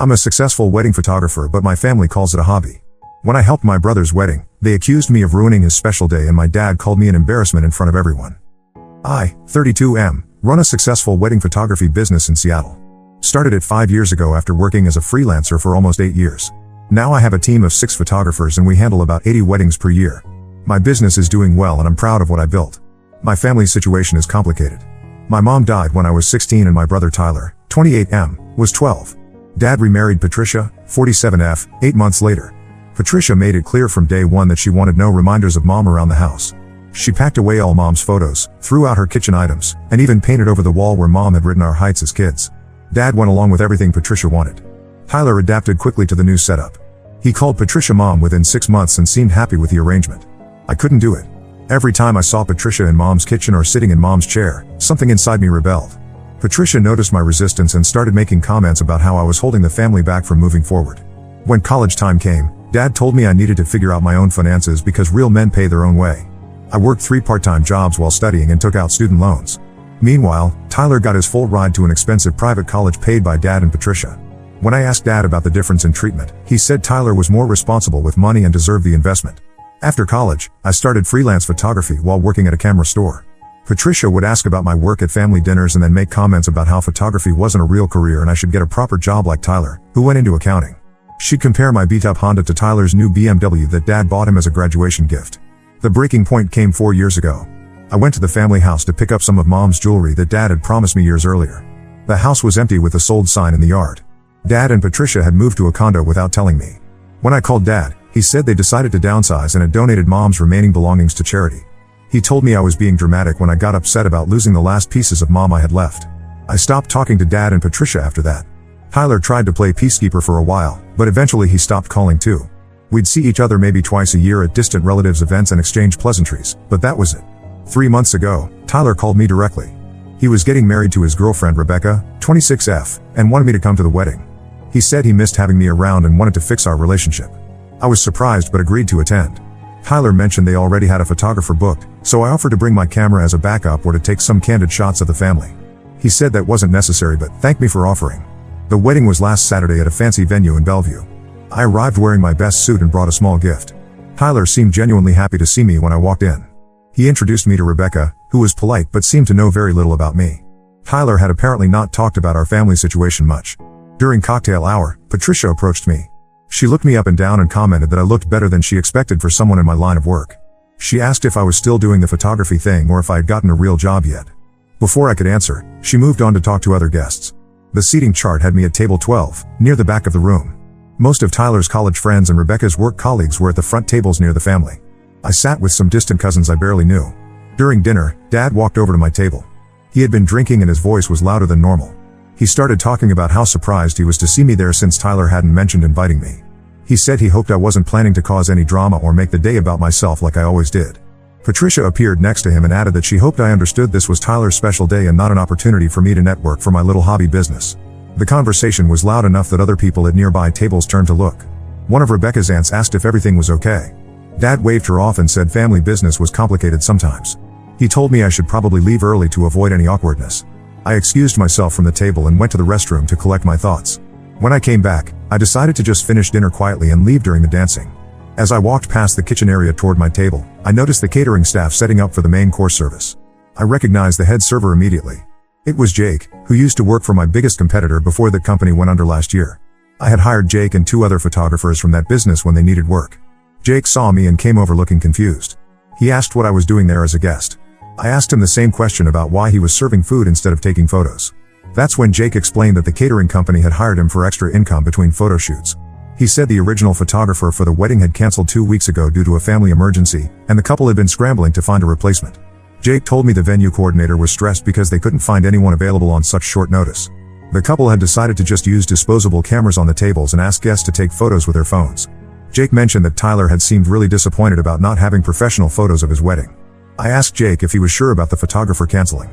I'm a successful wedding photographer, but my family calls it a hobby. When I helped my brother's wedding, they accused me of ruining his special day and my dad called me an embarrassment in front of everyone. I, 32M, run a successful wedding photography business in Seattle. Started it 5 years ago after working as a freelancer for almost 8 years. Now I have a team of 6 photographers and we handle about 80 weddings per year. My business is doing well and I'm proud of what I built. My family situation is complicated. My mom died when I was 16 and my brother Tyler, 28M, was 12. Dad remarried Patricia, 47F, 8 months later. Patricia made it clear from day one that she wanted no reminders of mom around the house. She packed away all mom's photos, threw out her kitchen items, and even painted over the wall where mom had written our heights as kids. Dad went along with everything Patricia wanted. Tyler adapted quickly to the new setup. He called Patricia mom within 6 months and seemed happy with the arrangement. I couldn't do it. Every time I saw Patricia in mom's kitchen or sitting in mom's chair, something inside me rebelled. Patricia noticed my resistance and started making comments about how I was holding the family back from moving forward. When college time came, Dad told me I needed to figure out my own finances because real men pay their own way. I worked 3 part-time jobs while studying and took out student loans. Meanwhile, Tyler got his full ride to an expensive private college paid by Dad and Patricia. When I asked Dad about the difference in treatment, he said Tyler was more responsible with money and deserved the investment. After college, I started freelance photography while working at a camera store. Patricia would ask about my work at family dinners and then make comments about how photography wasn't a real career and I should get a proper job like Tyler, who went into accounting. She'd compare my beat-up Honda to Tyler's new BMW that Dad bought him as a graduation gift. The breaking point came 4 years ago. I went to the family house to pick up some of mom's jewelry that Dad had promised me years earlier. The house was empty with a sold sign in the yard. Dad and Patricia had moved to a condo without telling me. When I called Dad, he said they decided to downsize and had donated mom's remaining belongings to charity. He told me I was being dramatic when I got upset about losing the last pieces of mom I had left. I stopped talking to Dad and Patricia after that. Tyler tried to play peacekeeper for a while, but eventually he stopped calling too. We'd see each other maybe twice a year at distant relatives' events and exchange pleasantries, but that was it. 3 months ago, Tyler called me directly. He was getting married to his girlfriend Rebecca, 26F, and wanted me to come to the wedding. He said he missed having me around and wanted to fix our relationship. I was surprised but agreed to attend. Tyler mentioned they already had a photographer booked, so I offered to bring my camera as a backup or to take some candid shots of the family. He said that wasn't necessary but thanked me for offering. The wedding was last Saturday at a fancy venue in Bellevue. I arrived wearing my best suit and brought a small gift. Tyler seemed genuinely happy to see me when I walked in. He introduced me to Rebecca, who was polite but seemed to know very little about me. Tyler had apparently not talked about our family situation much. During cocktail hour, Patricia approached me. She looked me up and down and commented that I looked better than she expected for someone in my line of work. She asked if I was still doing the photography thing or if I had gotten a real job yet. Before I could answer, she moved on to talk to other guests. The seating chart had me at table 12, near the back of the room. Most of Tyler's college friends and Rebecca's work colleagues were at the front tables near the family. I sat with some distant cousins I barely knew. During dinner, Dad walked over to my table. He had been drinking and his voice was louder than normal. He started talking about how surprised he was to see me there since Tyler hadn't mentioned inviting me. He said he hoped I wasn't planning to cause any drama or make the day about myself like I always did. Patricia appeared next to him and added that she hoped I understood this was Tyler's special day and not an opportunity for me to network for my little hobby business. The conversation was loud enough that other people at nearby tables turned to look. One of Rebecca's aunts asked if everything was okay. Dad waved her off and said family business was complicated sometimes. He told me I should probably leave early to avoid any awkwardness. I excused myself from the table and went to the restroom to collect my thoughts. When I came back, I decided to just finish dinner quietly and leave during the dancing. As I walked past the kitchen area toward my table, I noticed the catering staff setting up for the main course service. I recognized the head server immediately. It was Jake, who used to work for my biggest competitor before the company went under last year. I had hired Jake and 2 other photographers from that business when they needed work. Jake saw me and came over looking confused. He asked what I was doing there as a guest. I asked him the same question about why he was serving food instead of taking photos. That's when Jake explained that the catering company had hired him for extra income between photo shoots. He said the original photographer for the wedding had canceled 2 weeks ago due to a family emergency, and the couple had been scrambling to find a replacement. Jake told me the venue coordinator was stressed because they couldn't find anyone available on such short notice. The couple had decided to just use disposable cameras on the tables and ask guests to take photos with their phones. Jake mentioned that Tyler had seemed really disappointed about not having professional photos of his wedding. I asked Jake if he was sure about the photographer canceling.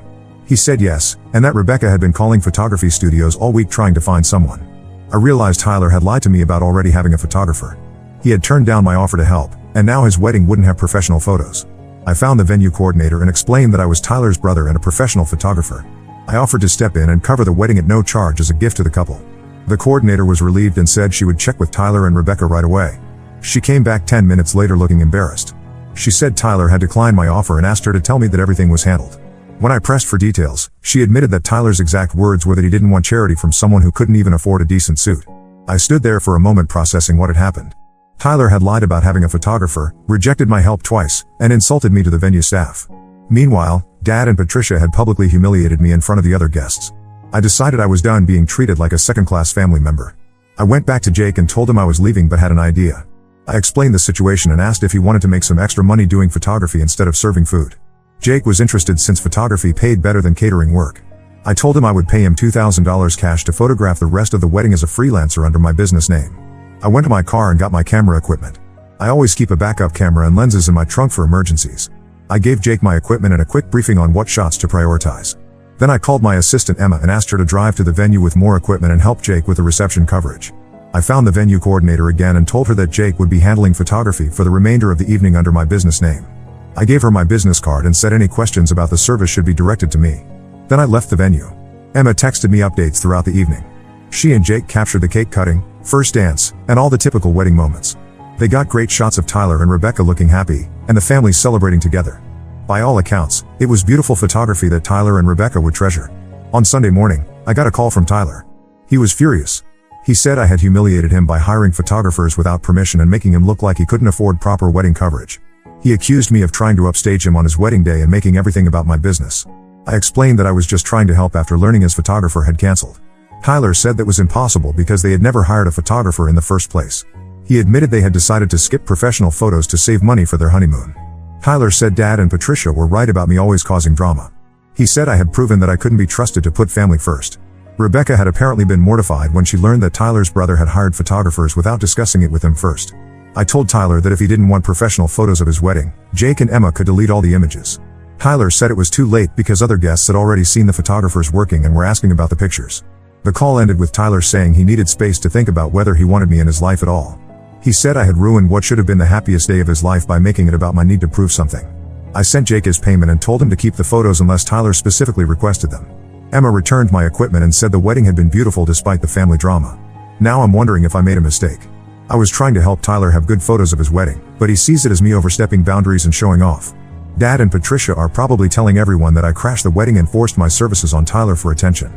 He said yes, and that Rebecca had been calling photography studios all week trying to find someone. I realized Tyler had lied to me about already having a photographer. He had turned down my offer to help, and now his wedding wouldn't have professional photos. I found the venue coordinator and explained that I was Tyler's brother and a professional photographer. I offered to step in and cover the wedding at no charge as a gift to the couple. The coordinator was relieved and said she would check with Tyler and Rebecca right away. She came back 10 minutes later looking embarrassed. She said Tyler had declined my offer and asked her to tell me that everything was handled. When I pressed for details, she admitted that Tyler's exact words were that he didn't want charity from someone who couldn't even afford a decent suit. I stood there for a moment processing what had happened. Tyler had lied about having a photographer, rejected my help twice, and insulted me to the venue staff. Meanwhile, Dad and Patricia had publicly humiliated me in front of the other guests. I decided I was done being treated like a second-class family member. I went back to Jake and told him I was leaving but had an idea. I explained the situation and asked if he wanted to make some extra money doing photography instead of serving food. Jake was interested since photography paid better than catering work. I told him I would pay him $2,000 cash to photograph the rest of the wedding as a freelancer under my business name. I went to my car and got my camera equipment. I always keep a backup camera and lenses in my trunk for emergencies. I gave Jake my equipment and a quick briefing on what shots to prioritize. Then I called my assistant Emma and asked her to drive to the venue with more equipment and help Jake with the reception coverage. I found the venue coordinator again and told her that Jake would be handling photography for the remainder of the evening under my business name. I gave her my business card and said any questions about the service should be directed to me. Then I left the venue. Emma texted me updates throughout the evening. She and Jake captured the cake cutting, first dance, and all the typical wedding moments. They got great shots of Tyler and Rebecca looking happy, and the family celebrating together. By all accounts, it was beautiful photography that Tyler and Rebecca would treasure. On Sunday morning, I got a call from Tyler. He was furious. He said I had humiliated him by hiring photographers without permission and making him look like he couldn't afford proper wedding coverage. He accused me of trying to upstage him on his wedding day and making everything about my business. I explained that I was just trying to help after learning his photographer had canceled. Tyler said that was impossible because they had never hired a photographer in the first place. He admitted they had decided to skip professional photos to save money for their honeymoon. Tyler said Dad and Patricia were right about me always causing drama. He said I had proven that I couldn't be trusted to put family first. Rebecca had apparently been mortified when she learned that Tyler's brother had hired photographers without discussing it with him first. I told Tyler that if he didn't want professional photos of his wedding, Jake and Emma could delete all the images. Tyler said it was too late because other guests had already seen the photographers working and were asking about the pictures. The call ended with Tyler saying he needed space to think about whether he wanted me in his life at all. He said I had ruined what should have been the happiest day of his life by making it about my need to prove something. I sent Jake his payment and told him to keep the photos unless Tyler specifically requested them. Emma returned my equipment and said the wedding had been beautiful despite the family drama. Now I'm wondering if I made a mistake. I was trying to help Tyler have good photos of his wedding, but he sees it as me overstepping boundaries and showing off. Dad and Patricia are probably telling everyone that I crashed the wedding and forced my services on Tyler for attention.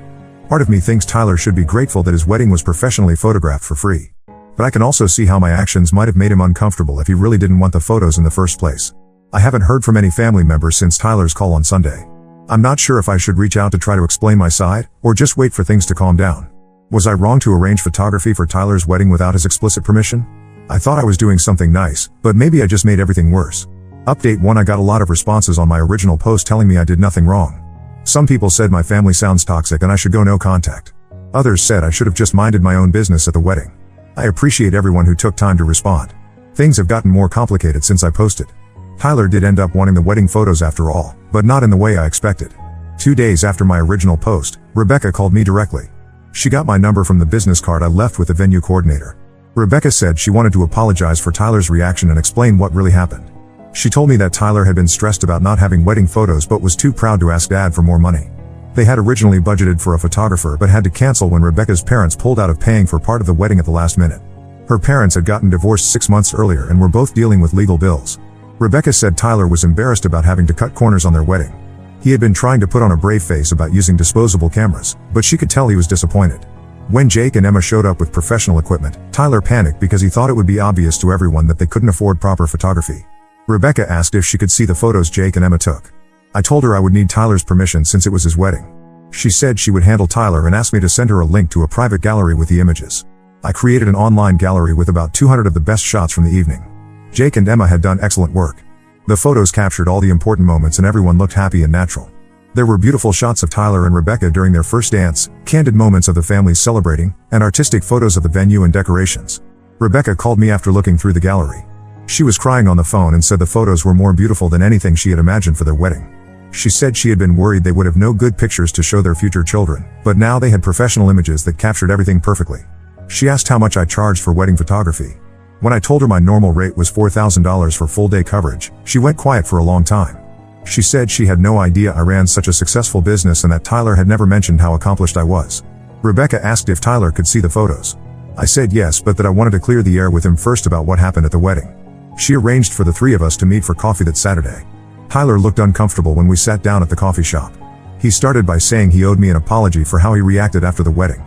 Part of me thinks Tyler should be grateful that his wedding was professionally photographed for free. But I can also see how my actions might have made him uncomfortable if he really didn't want the photos in the first place. I haven't heard from any family members since Tyler's call on Sunday. I'm not sure if I should reach out to try to explain my side, or just wait for things to calm down. Was I wrong to arrange photography for Tyler's wedding without his explicit permission? I thought I was doing something nice, but maybe I just made everything worse. Update 1: I got a lot of responses on my original post telling me I did nothing wrong. Some people said my family sounds toxic and I should go no contact. Others said I should have just minded my own business at the wedding. I appreciate everyone who took time to respond. Things have gotten more complicated since I posted. Tyler did end up wanting the wedding photos after all, but not in the way I expected. 2 days after my original post, Rebecca called me directly. She got my number from the business card I left with the venue coordinator. Rebecca said she wanted to apologize for Tyler's reaction and explain what really happened. She told me that Tyler had been stressed about not having wedding photos but was too proud to ask Dad for more money. They had originally budgeted for a photographer but had to cancel when Rebecca's parents pulled out of paying for part of the wedding at the last minute. Her parents had gotten divorced 6 months earlier and were both dealing with legal bills. Rebecca said Tyler was embarrassed about having to cut corners on their wedding. He had been trying to put on a brave face about using disposable cameras, but she could tell he was disappointed. When Jake and Emma showed up with professional equipment, Tyler panicked because he thought it would be obvious to everyone that they couldn't afford proper photography. Rebecca asked if she could see the photos Jake and Emma took. I told her I would need Tyler's permission since it was his wedding. She said she would handle Tyler and asked me to send her a link to a private gallery with the images. I created an online gallery with about 200 of the best shots from the evening. Jake and Emma had done excellent work. The photos captured all the important moments and everyone looked happy and natural. There were beautiful shots of Tyler and Rebecca during their first dance, candid moments of the families celebrating, and artistic photos of the venue and decorations. Rebecca called me after looking through the gallery. She was crying on the phone and said the photos were more beautiful than anything she had imagined for their wedding. She said she had been worried they would have no good pictures to show their future children, but now they had professional images that captured everything perfectly. She asked how much I charged for wedding photography. When I told her my normal rate was $4,000 for full-day coverage, she went quiet for a long time. She said she had no idea I ran such a successful business and that Tyler had never mentioned how accomplished I was. Rebecca asked if Tyler could see the photos. I said yes, but that I wanted to clear the air with him first about what happened at the wedding. She arranged for the three of us to meet for coffee that Saturday. Tyler looked uncomfortable when we sat down at the coffee shop. He started by saying he owed me an apology for how he reacted after the wedding.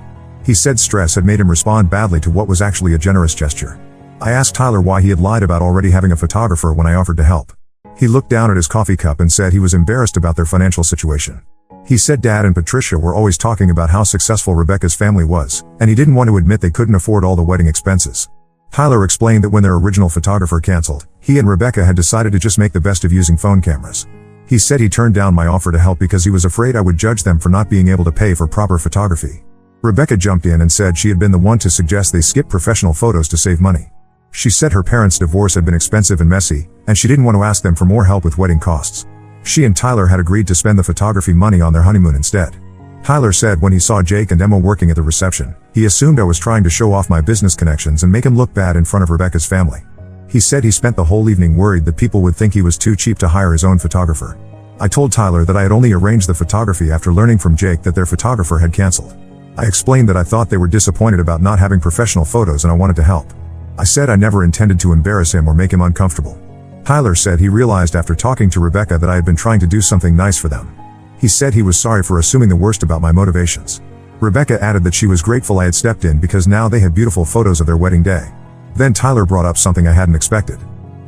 He said stress had made him respond badly to what was actually a generous gesture. I asked Tyler why he had lied about already having a photographer when I offered to help. He looked down at his coffee cup and said he was embarrassed about their financial situation. He said Dad and Patricia were always talking about how successful Rebecca's family was, and he didn't want to admit they couldn't afford all the wedding expenses. Tyler explained that when their original photographer canceled, he and Rebecca had decided to just make the best of using phone cameras. He said he turned down my offer to help because he was afraid I would judge them for not being able to pay for proper photography. Rebecca jumped in and said she had been the one to suggest they skip professional photos to save money. She said her parents' divorce had been expensive and messy, and she didn't want to ask them for more help with wedding costs. She and Tyler had agreed to spend the photography money on their honeymoon instead. Tyler said when he saw Jake and Emma working at the reception, he assumed I was trying to show off my business connections and make him look bad in front of Rebecca's family. He said he spent the whole evening worried that people would think he was too cheap to hire his own photographer. I told Tyler that I had only arranged the photography after learning from Jake that their photographer had canceled. I explained that I thought they were disappointed about not having professional photos and I wanted to help. I said I never intended to embarrass him or make him uncomfortable. Tyler said he realized after talking to Rebecca that I had been trying to do something nice for them. He said he was sorry for assuming the worst about my motivations. Rebecca added that she was grateful I had stepped in because now they had beautiful photos of their wedding day. Then Tyler brought up something I hadn't expected.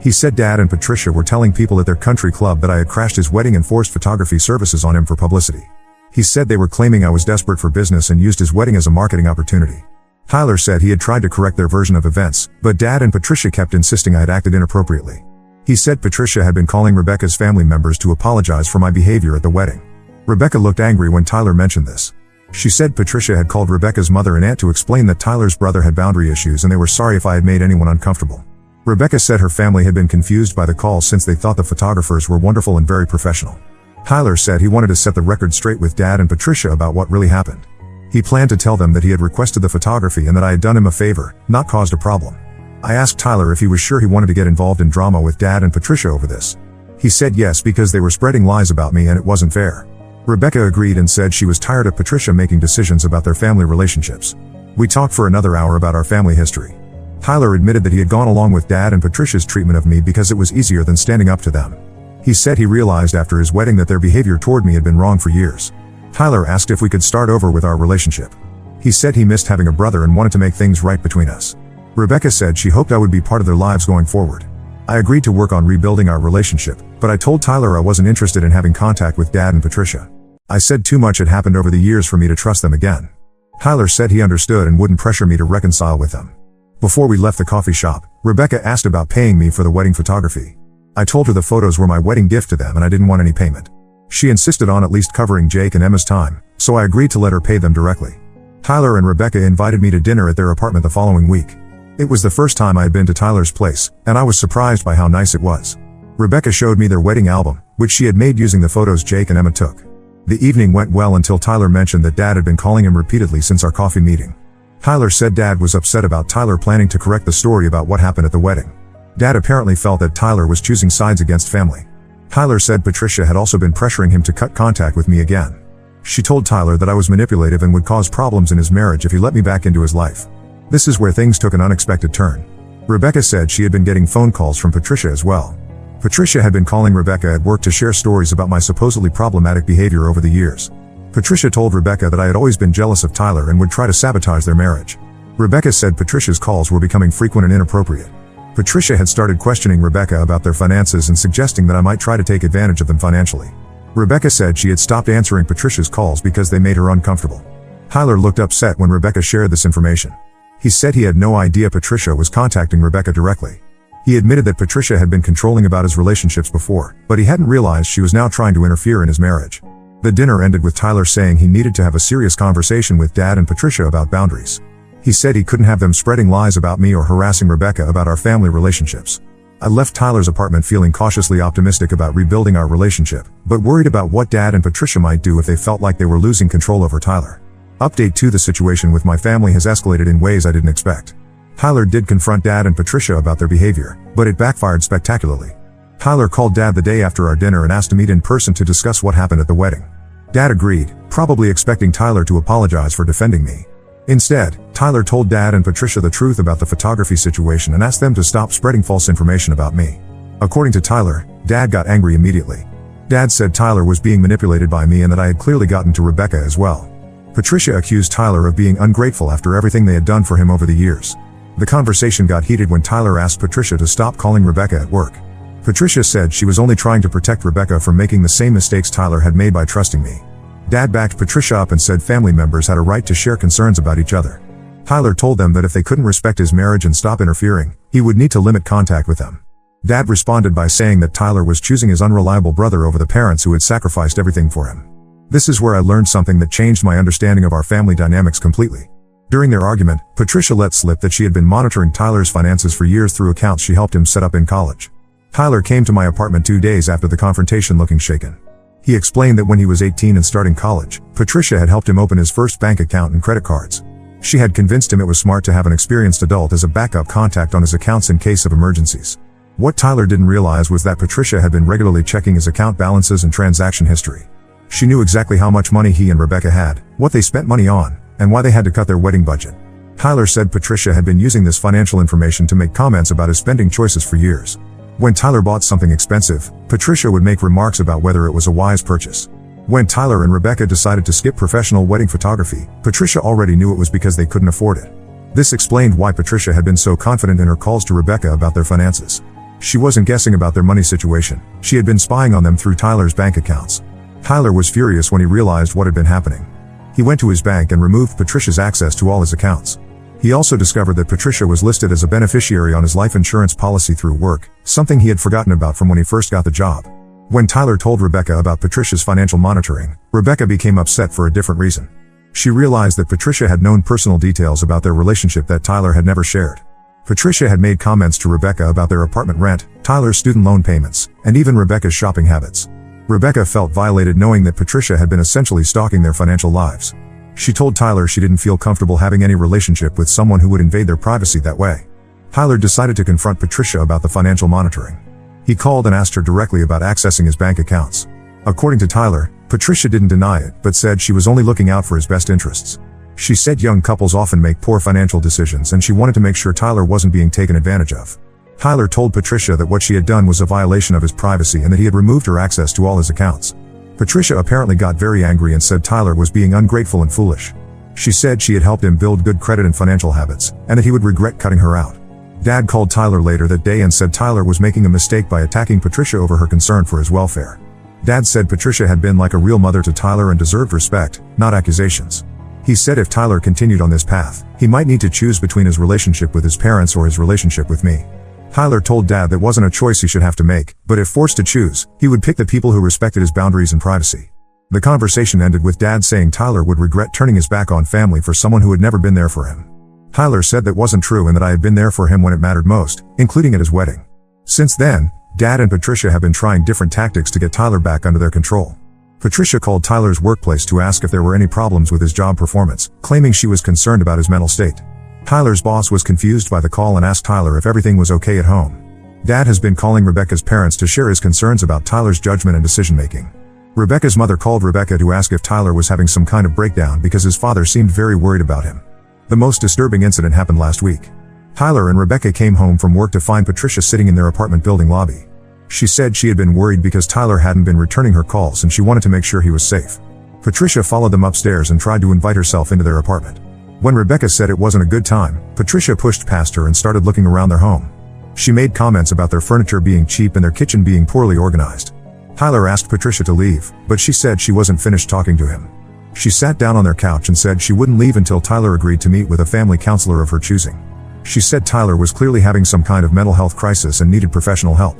He said Dad and Patricia were telling people at their country club that I had crashed his wedding and forced photography services on him for publicity. He said they were claiming I was desperate for business and used his wedding as a marketing opportunity. Tyler said he had tried to correct their version of events, but Dad and Patricia kept insisting I had acted inappropriately. He said Patricia had been calling Rebecca's family members to apologize for my behavior at the wedding. Rebecca looked angry when Tyler mentioned this. She said Patricia had called Rebecca's mother and aunt to explain that Tyler's brother had boundary issues and they were sorry if I had made anyone uncomfortable. Rebecca said her family had been confused by the call since they thought the photographers were wonderful and very professional. Tyler said he wanted to set the record straight with Dad and Patricia about what really happened. He planned to tell them that he had requested the photography and that I had done him a favor, not caused a problem. I asked Tyler if he was sure he wanted to get involved in drama with Dad and Patricia over this. He said yes because they were spreading lies about me and it wasn't fair. Rebecca agreed and said she was tired of Patricia making decisions about their family relationships. We talked for another hour about our family history. Tyler admitted that he had gone along with Dad and Patricia's treatment of me because it was easier than standing up to them. He said he realized after his wedding that their behavior toward me had been wrong for years. Tyler asked if we could start over with our relationship. He said he missed having a brother and wanted to make things right between us. Rebecca said she hoped I would be part of their lives going forward. I agreed to work on rebuilding our relationship, but I told Tyler I wasn't interested in having contact with Dad and Patricia. I said too much had happened over the years for me to trust them again. Tyler said he understood and wouldn't pressure me to reconcile with them. Before we left the coffee shop, Rebecca asked about paying me for the wedding photography. I told her the photos were my wedding gift to them and I didn't want any payment. She insisted on at least covering Jake and Emma's time, so I agreed to let her pay them directly. Tyler and Rebecca invited me to dinner at their apartment the following week. It was the first time I had been to Tyler's place, and I was surprised by how nice it was. Rebecca showed me their wedding album, which she had made using the photos Jake and Emma took. The evening went well until Tyler mentioned that Dad had been calling him repeatedly since our coffee meeting. Tyler said Dad was upset about Tyler planning to correct the story about what happened at the wedding. Dad apparently felt that Tyler was choosing sides against family. Tyler said Patricia had also been pressuring him to cut contact with me again. She told Tyler that I was manipulative and would cause problems in his marriage if he let me back into his life. This is where things took an unexpected turn. Rebecca said she had been getting phone calls from Patricia as well. Patricia had been calling Rebecca at work to share stories about my supposedly problematic behavior over the years. Patricia told Rebecca that I had always been jealous of Tyler and would try to sabotage their marriage. Rebecca said Patricia's calls were becoming frequent and inappropriate. Patricia had started questioning Rebecca about their finances and suggesting that I might try to take advantage of them financially. Rebecca said she had stopped answering Patricia's calls because they made her uncomfortable. Tyler looked upset when Rebecca shared this information. He said he had no idea Patricia was contacting Rebecca directly. He admitted that Patricia had been controlling about his relationships before, but he hadn't realized she was now trying to interfere in his marriage. The dinner ended with Tyler saying he needed to have a serious conversation with Dad and Patricia about boundaries. He said he couldn't have them spreading lies about me or harassing Rebecca about our family relationships. I left Tyler's apartment feeling cautiously optimistic about rebuilding our relationship, but worried about what Dad and Patricia might do if they felt like they were losing control over Tyler. Update 2: The situation with my family has escalated in ways I didn't expect. Tyler did confront Dad and Patricia about their behavior, but it backfired spectacularly. Tyler called Dad the day after our dinner and asked to meet in person to discuss what happened at the wedding. Dad agreed, probably expecting Tyler to apologize for defending me. Instead, Tyler told Dad and Patricia the truth about the photography situation and asked them to stop spreading false information about me. According to Tyler, Dad got angry immediately. Dad said Tyler was being manipulated by me and that I had clearly gotten to Rebecca as well. Patricia accused Tyler of being ungrateful after everything they had done for him over the years. The conversation got heated when Tyler asked Patricia to stop calling Rebecca at work. Patricia said she was only trying to protect Rebecca from making the same mistakes Tyler had made by trusting me. Dad backed Patricia up and said family members had a right to share concerns about each other. Tyler told them that if they couldn't respect his marriage and stop interfering, he would need to limit contact with them. Dad responded by saying that Tyler was choosing his unreliable brother over the parents who had sacrificed everything for him. This is where I learned something that changed my understanding of our family dynamics completely. During their argument, Patricia let slip that she had been monitoring Tyler's finances for years through accounts she helped him set up in college. Tyler came to my apartment 2 days after the confrontation looking shaken. He explained that when he was 18 and starting college, Patricia had helped him open his first bank account and credit cards. She had convinced him it was smart to have an experienced adult as a backup contact on his accounts in case of emergencies. What Tyler didn't realize was that Patricia had been regularly checking his account balances and transaction history. She knew exactly how much money he and Rebecca had, what they spent money on, and why they had to cut their wedding budget. Tyler said Patricia had been using this financial information to make comments about his spending choices for years. When Tyler bought something expensive, Patricia would make remarks about whether it was a wise purchase. When Tyler and Rebecca decided to skip professional wedding photography, Patricia already knew it was because they couldn't afford it. This explained why Patricia had been so confident in her calls to Rebecca about their finances. She wasn't guessing about their money situation. She had been spying on them through Tyler's bank accounts. Tyler was furious when he realized what had been happening. He went to his bank and removed Patricia's access to all his accounts. He also discovered that Patricia was listed as a beneficiary on his life insurance policy through work, something he had forgotten about from when he first got the job. When Tyler told Rebecca about Patricia's financial monitoring, Rebecca became upset for a different reason. She realized that Patricia had known personal details about their relationship that Tyler had never shared. Patricia had made comments to Rebecca about their apartment rent, Tyler's student loan payments, and even Rebecca's shopping habits. Rebecca felt violated knowing that Patricia had been essentially stalking their financial lives. She told Tyler she didn't feel comfortable having any relationship with someone who would invade their privacy that way. Tyler decided to confront Patricia about the financial monitoring. He called and asked her directly about accessing his bank accounts. According to Tyler, Patricia didn't deny it, but said she was only looking out for his best interests. She said young couples often make poor financial decisions and she wanted to make sure Tyler wasn't being taken advantage of. Tyler told Patricia that what she had done was a violation of his privacy and that he had removed her access to all his accounts. Patricia apparently got very angry and said Tyler was being ungrateful and foolish. She said she had helped him build good credit and financial habits, and that he would regret cutting her out. Dad called Tyler later that day and said Tyler was making a mistake by attacking Patricia over her concern for his welfare. Dad said Patricia had been like a real mother to Tyler and deserved respect, not accusations. He said if Tyler continued on this path, he might need to choose between his relationship with his parents or his relationship with me. Tyler told Dad that wasn't a choice he should have to make, but if forced to choose, he would pick the people who respected his boundaries and privacy. The conversation ended with Dad saying Tyler would regret turning his back on family for someone who had never been there for him. Tyler said that wasn't true and that I had been there for him when it mattered most, including at his wedding. Since then, Dad and Patricia have been trying different tactics to get Tyler back under their control. Patricia called Tyler's workplace to ask if there were any problems with his job performance, claiming she was concerned about his mental state. Tyler's boss was confused by the call and asked Tyler if everything was okay at home. Dad has been calling Rebecca's parents to share his concerns about Tyler's judgment and decision-making. Rebecca's mother called Rebecca to ask if Tyler was having some kind of breakdown because his father seemed very worried about him. The most disturbing incident happened last week. Tyler and Rebecca came home from work to find Patricia sitting in their apartment building lobby. She said she had been worried because Tyler hadn't been returning her calls and she wanted to make sure he was safe. Patricia followed them upstairs and tried to invite herself into their apartment. When Rebecca said it wasn't a good time, Patricia pushed past her and started looking around their home. She made comments about their furniture being cheap and their kitchen being poorly organized. Tyler asked Patricia to leave, but she said she wasn't finished talking to him. She sat down on their couch and said she wouldn't leave until Tyler agreed to meet with a family counselor of her choosing. She said Tyler was clearly having some kind of mental health crisis and needed professional help.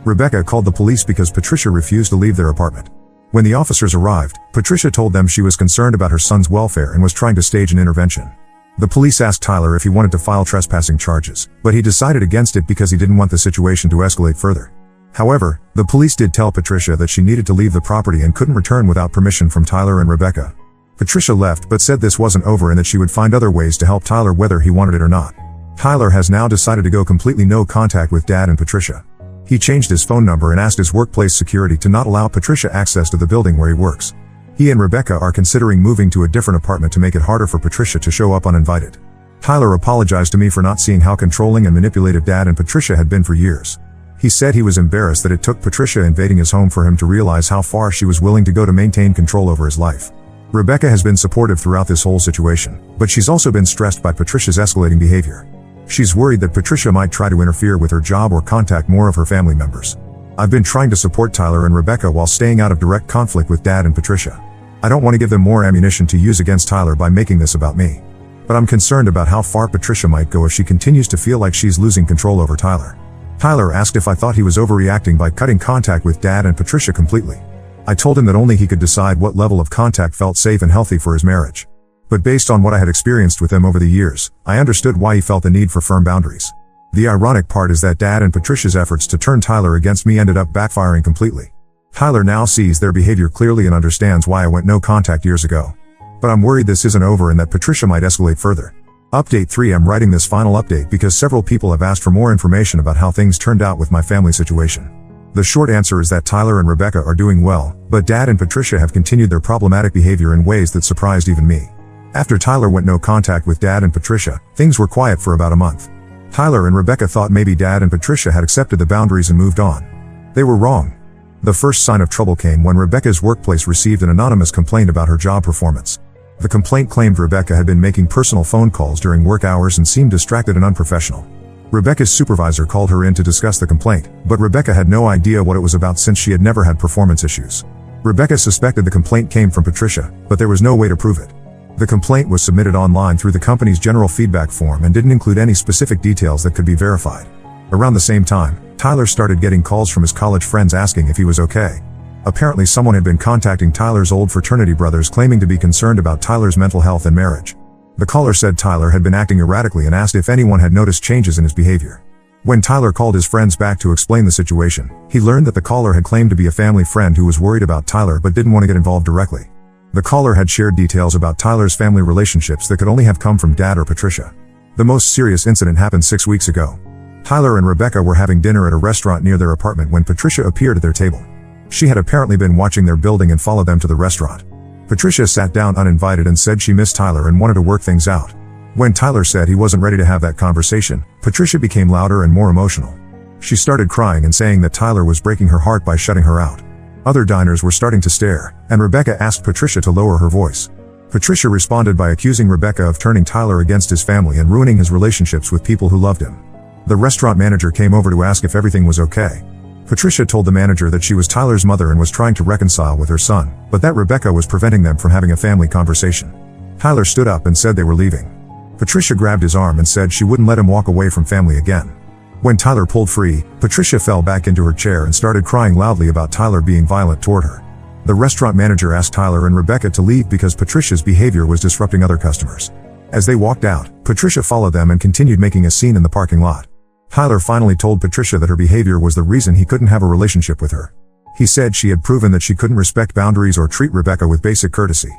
Rebecca called the police because Patricia refused to leave their apartment. When the officers arrived, Patricia told them she was concerned about her son's welfare and was trying to stage an intervention. The police asked Tyler if he wanted to file trespassing charges, but he decided against it because he didn't want the situation to escalate further. However, the police did tell Patricia that she needed to leave the property and couldn't return without permission from Tyler and Rebecca. Patricia left but said this wasn't over and that she would find other ways to help Tyler whether he wanted it or not. Tyler has now decided to go completely no contact with Dad and Patricia. He changed his phone number and asked his workplace security to not allow Patricia access to the building where he works. He and Rebecca are considering moving to a different apartment to make it harder for Patricia to show up uninvited. Tyler apologized to me for not seeing how controlling and manipulative Dad and Patricia had been for years. He said he was embarrassed that it took Patricia invading his home for him to realize how far she was willing to go to maintain control over his life. Rebecca has been supportive throughout this whole situation, but she's also been stressed by Patricia's escalating behavior. She's worried that Patricia might try to interfere with her job or contact more of her family members. I've been trying to support Tyler and Rebecca while staying out of direct conflict with Dad and Patricia. I don't want to give them more ammunition to use against Tyler by making this about me. But I'm concerned about how far Patricia might go if she continues to feel like she's losing control over Tyler. Tyler asked if I thought he was overreacting by cutting contact with Dad and Patricia completely. I told him that only he could decide what level of contact felt safe and healthy for his marriage. But based on what I had experienced with them over the years, I understood why he felt the need for firm boundaries. The ironic part is that Dad and Patricia's efforts to turn Tyler against me ended up backfiring completely. Tyler now sees their behavior clearly and understands why I went no contact years ago. But I'm worried this isn't over and that Patricia might escalate further. Update 3: I'm writing this final update because several people have asked for more information about how things turned out with my family situation. The short answer is that Tyler and Rebecca are doing well, but Dad and Patricia have continued their problematic behavior in ways that surprised even me. After Tyler went no contact with Dad and Patricia, things were quiet for about a month. Tyler and Rebecca thought maybe Dad and Patricia had accepted the boundaries and moved on. They were wrong. The first sign of trouble came when Rebecca's workplace received an anonymous complaint about her job performance. The complaint claimed Rebecca had been making personal phone calls during work hours and seemed distracted and unprofessional. Rebecca's supervisor called her in to discuss the complaint, but Rebecca had no idea what it was about since she had never had performance issues. Rebecca suspected the complaint came from Patricia, but there was no way to prove it. The complaint was submitted online through the company's general feedback form and didn't include any specific details that could be verified. Around the same time, Tyler started getting calls from his college friends asking if he was okay. Apparently someone had been contacting Tyler's old fraternity brothers claiming to be concerned about Tyler's mental health and marriage. The caller said Tyler had been acting erratically and asked if anyone had noticed changes in his behavior. When Tyler called his friends back to explain the situation, he learned that the caller had claimed to be a family friend who was worried about Tyler but didn't want to get involved directly. The caller had shared details about Tyler's family relationships that could only have come from Dad or Patricia. The most serious incident happened 6 weeks ago. Tyler and Rebecca were having dinner at a restaurant near their apartment when Patricia appeared at their table. She had apparently been watching their building and followed them to the restaurant. Patricia sat down uninvited and said she missed Tyler and wanted to work things out. When Tyler said he wasn't ready to have that conversation, Patricia became louder and more emotional. She started crying and saying that Tyler was breaking her heart by shutting her out. Other diners were starting to stare, and Rebecca asked Patricia to lower her voice. Patricia responded by accusing Rebecca of turning Tyler against his family and ruining his relationships with people who loved him. The restaurant manager came over to ask if everything was okay. Patricia told the manager that she was Tyler's mother and was trying to reconcile with her son, but that Rebecca was preventing them from having a family conversation. Tyler stood up and said they were leaving. Patricia grabbed his arm and said she wouldn't let him walk away from family again. When Tyler pulled free, Patricia fell back into her chair and started crying loudly about Tyler being violent toward her. The restaurant manager asked Tyler and Rebecca to leave because Patricia's behavior was disrupting other customers. As they walked out, Patricia followed them and continued making a scene in the parking lot. Tyler finally told Patricia that her behavior was the reason he couldn't have a relationship with her. He said she had proven that she couldn't respect boundaries or treat Rebecca with basic courtesy.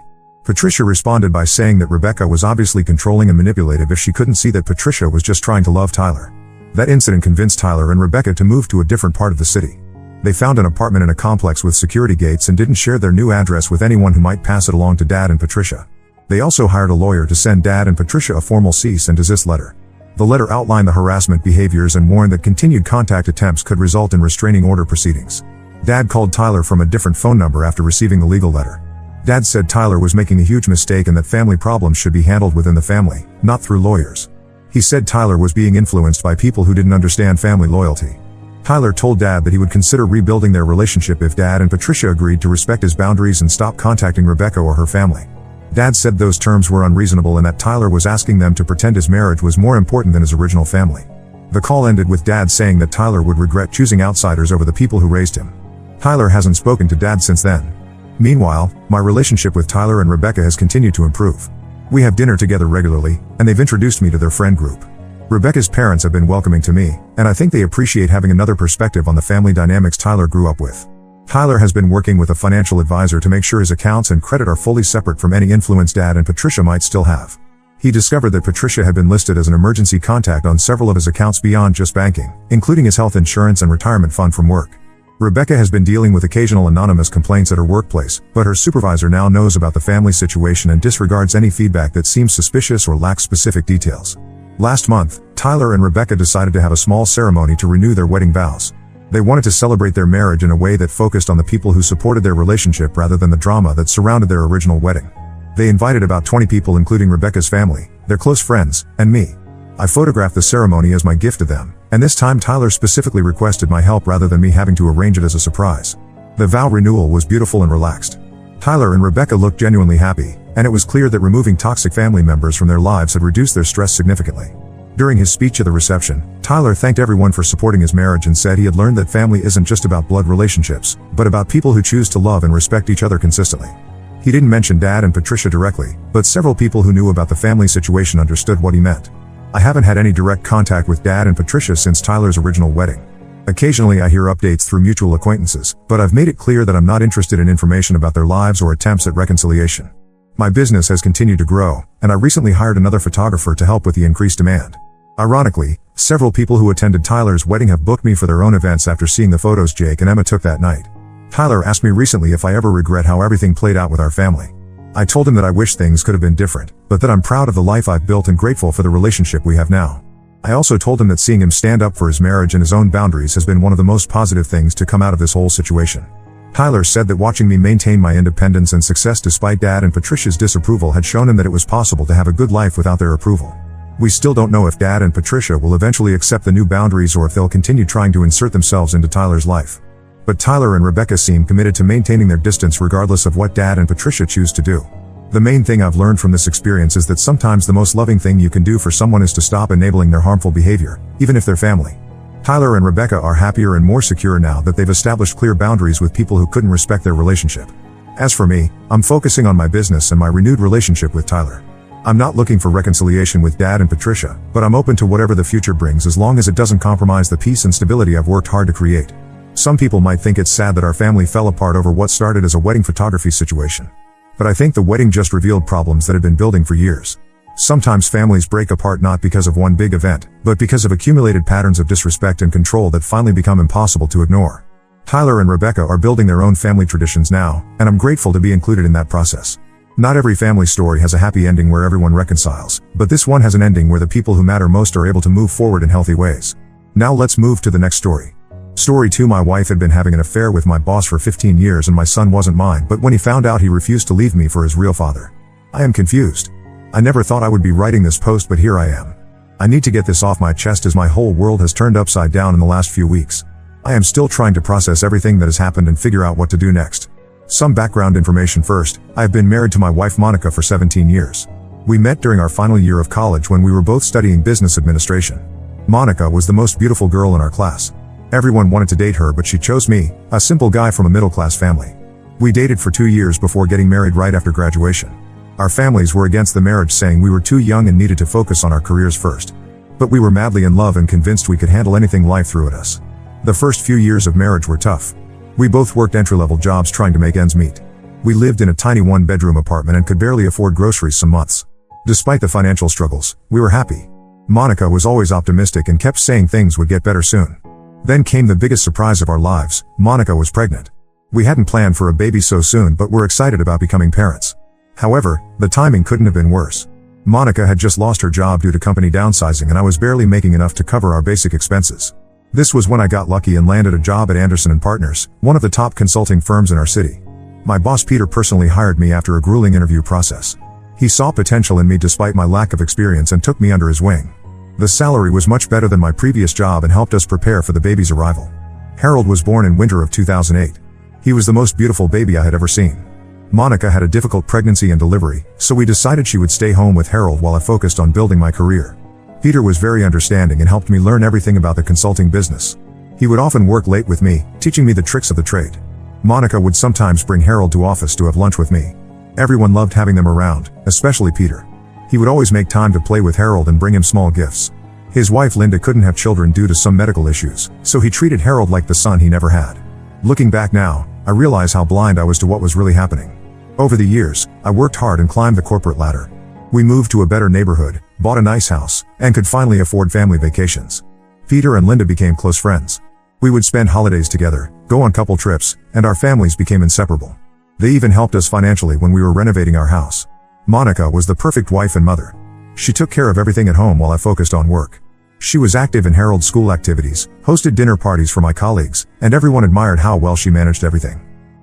Patricia responded by saying that Rebecca was obviously controlling and manipulative if she couldn't see that Patricia was just trying to love Tyler. That incident convinced Tyler and Rebecca to move to a different part of the city. They found an apartment in a complex with security gates and didn't share their new address with anyone who might pass it along to Dad and Patricia. They also hired a lawyer to send Dad and Patricia a formal cease and desist letter. The letter outlined the harassment behaviors and warned that continued contact attempts could result in restraining order proceedings. Dad called Tyler from a different phone number after receiving the legal letter. Dad said Tyler was making a huge mistake and that family problems should be handled within the family, not through lawyers. He said Tyler was being influenced by people who didn't understand family loyalty. Tyler told Dad that he would consider rebuilding their relationship if Dad and Patricia agreed to respect his boundaries and stop contacting Rebecca or her family. Dad said those terms were unreasonable and that Tyler was asking them to pretend his marriage was more important than his original family. The call ended with Dad saying that Tyler would regret choosing outsiders over the people who raised him. Tyler hasn't spoken to Dad since then. Meanwhile, my relationship with Tyler and Rebecca has continued to improve. We have dinner together regularly, and they've introduced me to their friend group. Rebecca's parents have been welcoming to me, and I think they appreciate having another perspective on the family dynamics Tyler grew up with. Tyler has been working with a financial advisor to make sure his accounts and credit are fully separate from any influence Dad and Patricia might still have. He discovered that Patricia had been listed as an emergency contact on several of his accounts beyond just banking, including his health insurance and retirement fund from work. Rebecca has been dealing with occasional anonymous complaints at her workplace, but her supervisor now knows about the family situation and disregards any feedback that seems suspicious or lacks specific details. Last month, Tyler and Rebecca decided to have a small ceremony to renew their wedding vows. They wanted to celebrate their marriage in a way that focused on the people who supported their relationship rather than the drama that surrounded their original wedding. They invited about 20 people, including Rebecca's family, their close friends, and me. I photographed the ceremony as my gift to them, and this time Tyler specifically requested my help rather than me having to arrange it as a surprise. The vow renewal was beautiful and relaxed. Tyler and Rebecca looked genuinely happy, and it was clear that removing toxic family members from their lives had reduced their stress significantly. During his speech at the reception, Tyler thanked everyone for supporting his marriage and said he had learned that family isn't just about blood relationships, but about people who choose to love and respect each other consistently. He didn't mention Dad and Patricia directly, but several people who knew about the family situation understood what he meant. I haven't had any direct contact with Dad and Patricia since Tyler's original wedding. Occasionally I hear updates through mutual acquaintances, but I've made it clear that I'm not interested in information about their lives or attempts at reconciliation. My business has continued to grow, and I recently hired another photographer to help with the increased demand. Ironically, several people who attended Tyler's wedding have booked me for their own events after seeing the photos Jake and Emma took that night. Tyler asked me recently if I ever regret how everything played out with our family. I told him that I wish things could have been different, but that I'm proud of the life I've built and grateful for the relationship we have now. I also told him that seeing him stand up for his marriage and his own boundaries has been one of the most positive things to come out of this whole situation. Tyler said that watching me maintain my independence and success despite Dad and Patricia's disapproval had shown him that it was possible to have a good life without their approval. We still don't know if Dad and Patricia will eventually accept the new boundaries or if they'll continue trying to insert themselves into Tyler's life. But Tyler and Rebecca seem committed to maintaining their distance regardless of what Dad and Patricia choose to do. The main thing I've learned from this experience is that sometimes the most loving thing you can do for someone is to stop enabling their harmful behavior, even if they're family. Tyler and Rebecca are happier and more secure now that they've established clear boundaries with people who couldn't respect their relationship. As for me, I'm focusing on my business and my renewed relationship with Tyler. I'm not looking for reconciliation with Dad and Patricia, but I'm open to whatever the future brings as long as it doesn't compromise the peace and stability I've worked hard to create. Some people might think it's sad that our family fell apart over what started as a wedding photography situation. But I think the wedding just revealed problems that had been building for years. Sometimes families break apart not because of one big event, but because of accumulated patterns of disrespect and control that finally become impossible to ignore. Tyler and Rebecca are building their own family traditions now, and I'm grateful to be included in that process. Not every family story has a happy ending where everyone reconciles, but this one has an ending where the people who matter most are able to move forward in healthy ways. Now let's move to the next story. Story 2. My wife had been having an affair with my boss for 15 years and my son wasn't mine, but when he found out he refused to leave me for his real father. I am confused. I never thought I would be writing this post, but here I am. I need to get this off my chest as my whole world has turned upside down in the last few weeks. I am still trying to process everything that has happened and figure out what to do next. Some background information first. I have been married to my wife Monica for 17 years. We met during our final year of college when we were both studying business administration. Monica was the most beautiful girl in our class. Everyone wanted to date her, but she chose me, a simple guy from a middle-class family. We dated for 2 years before getting married right after graduation. Our families were against the marriage, saying we were too young and needed to focus on our careers first. But we were madly in love and convinced we could handle anything life threw at us. The first few years of marriage were tough. We both worked entry-level jobs trying to make ends meet. We lived in a tiny one-bedroom apartment and could barely afford groceries some months. Despite the financial struggles, we were happy. Monica was always optimistic and kept saying things would get better soon. Then came the biggest surprise of our lives. Monica was pregnant. We hadn't planned for a baby so soon, but were excited about becoming parents. However, the timing couldn't have been worse. Monica had just lost her job due to company downsizing and I was barely making enough to cover our basic expenses. This was when I got lucky and landed a job at Anderson & Partners, one of the top consulting firms in our city. My boss Peter personally hired me after a grueling interview process. He saw potential in me despite my lack of experience and took me under his wing. The salary was much better than my previous job and helped us prepare for the baby's arrival. Harold was born in winter of 2008. He was the most beautiful baby I had ever seen. Monica had a difficult pregnancy and delivery, so we decided she would stay home with Harold while I focused on building my career. Peter was very understanding and helped me learn everything about the consulting business. He would often work late with me, teaching me the tricks of the trade. Monica would sometimes bring Harold to office to have lunch with me. Everyone loved having them around, especially Peter. He would always make time to play with Harold and bring him small gifts. His wife Linda couldn't have children due to some medical issues, so he treated Harold like the son he never had. Looking back now, I realize how blind I was to what was really happening. Over the years, I worked hard and climbed the corporate ladder. We moved to a better neighborhood, bought a nice house, and could finally afford family vacations. Peter and Linda became close friends. We would spend holidays together, go on couple trips, and our families became inseparable. They even helped us financially when we were renovating our house. Monica was the perfect wife and mother. She took care of everything at home while I focused on work. She was active in Harold's school activities, hosted dinner parties for my colleagues, and everyone admired how well she managed everything.